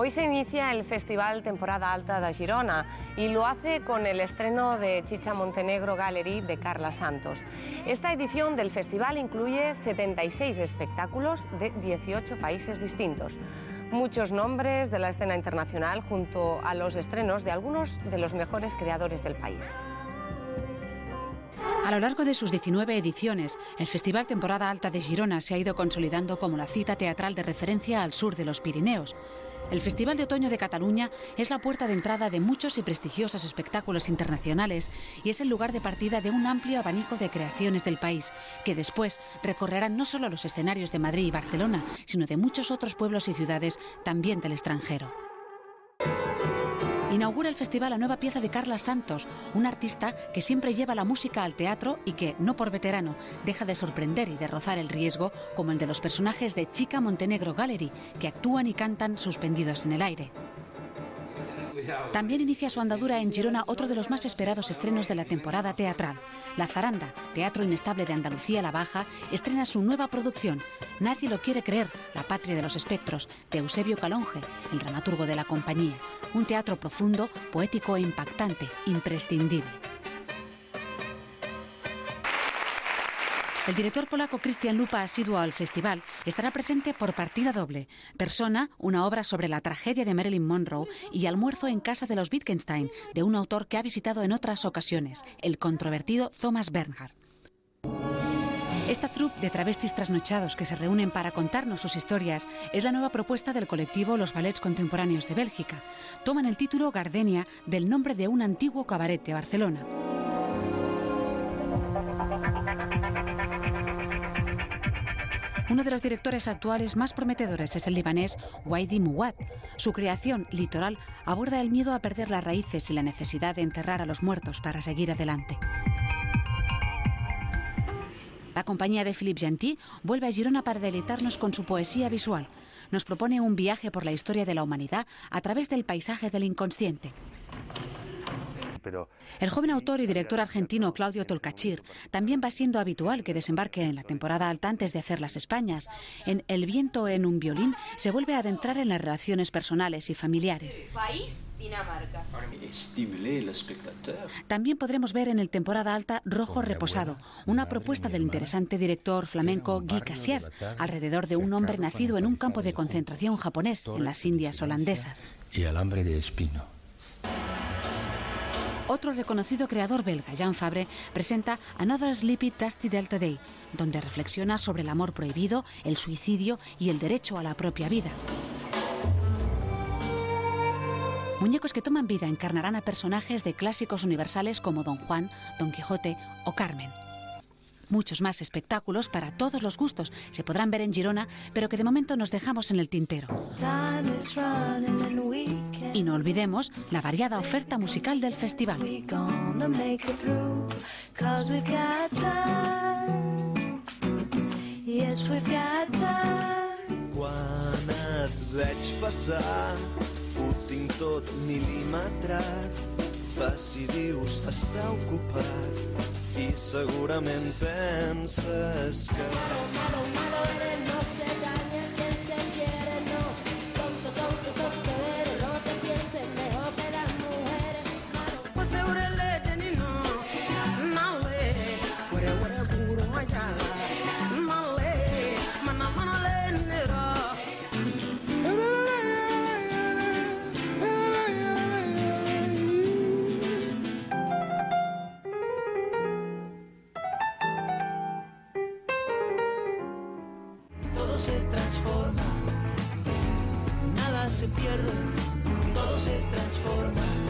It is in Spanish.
Hoy se inicia el Festival Temporada Alta de Girona y lo hace con el estreno de Chicha Montenegro Gallery de Carla Santos. Esta edición del festival incluye 76 espectáculos de 18 países distintos. Muchos nombres de la escena internacional junto a los estrenos de algunos de los mejores creadores del país. A lo largo de sus 19 ediciones, el Festival Temporada Alta de Girona se ha ido consolidando como la cita teatral de referencia al sur de los Pirineos. El Festival de Otoño de Cataluña es la puerta de entrada de muchos y prestigiosos espectáculos internacionales y es el lugar de partida de un amplio abanico de creaciones del país, que después recorrerán no solo los escenarios de Madrid y Barcelona, sino de muchos otros pueblos y ciudades también del extranjero. Inaugura el festival la nueva pieza de Carla Santos, una artista que siempre lleva la música al teatro y que, no por veterano, deja de sorprender y de rozar el riesgo como el de los personajes de Chicha Montenegro Gallery, que actúan y cantan suspendidos en el aire. También inicia su andadura en Girona otro de los más esperados estrenos de la temporada teatral. La Zaranda, Teatro Inestable de Andalucía-La Baja, estrena su nueva producción, Nadie lo quiere creer, La patria de los espectros, de Eusebio Calonge, el dramaturgo de la compañía. Un teatro profundo, poético e impactante, imprescindible. El director polaco Krystian Lupa, asiduo al festival, estará presente por partida doble. Persona, una obra sobre la tragedia de Marilyn Monroe, y Almuerzo en casa de los Wittgenstein, de un autor que ha visitado en otras ocasiones, el controvertido Thomas Bernhard. Esta troupe de travestis trasnochados que se reúnen para contarnos sus historias es la nueva propuesta del colectivo Los Ballets Contemporáneos de Bélgica. Toman el título Gardenia del nombre de un antiguo cabaret de Barcelona. Uno de los directores actuales más prometedores es el libanés Waidi Mouad. Su creación, Litoral, aborda el miedo a perder las raíces y la necesidad de enterrar a los muertos para seguir adelante. La compañía de Philippe Gentil vuelve a Girona para deleitarnos con su poesía visual. Nos propone un viaje por la historia de la humanidad a través del paisaje del inconsciente. El joven autor y director argentino Claudio Tolcachir también va siendo habitual que desembarque en la temporada alta antes de hacer las Españas. En El viento en un violín se vuelve a adentrar en las relaciones personales y familiares. País, Dinamarca. También podremos ver en el temporada alta Rojo Reposado, una propuesta del interesante director flamenco Guy Cassiers, alrededor de un hombre nacido en un campo de concentración japonés en las Indias holandesas. Y alambre de espino. Otro reconocido creador belga, Jan Fabre, presenta Another Sleepy Dusty Delta Day, donde reflexiona sobre el amor prohibido, el suicidio y el derecho a la propia vida. Muñecos que toman vida encarnarán a personajes de clásicos universales como Don Juan, Don Quijote o Carmen. Muchos más espectáculos para todos los gustos se podrán ver en Girona, pero que de momento nos dejamos en el tintero. Y no olvidemos la variada oferta musical del festival. Quan et veig passar, ho tinc tot mil·limetrat. Vas i dius està ocupat i segurament penses que... Malo, malo eres, no se daña quien se quiere, no. Tonto, tonto, tonto eres, no te pienses, mejor que las mujeres. Pues seguro le tenés, no, no le, whatever, puro allá. No le, mana le, nera. Se transforma, nada se pierde, todo se transforma.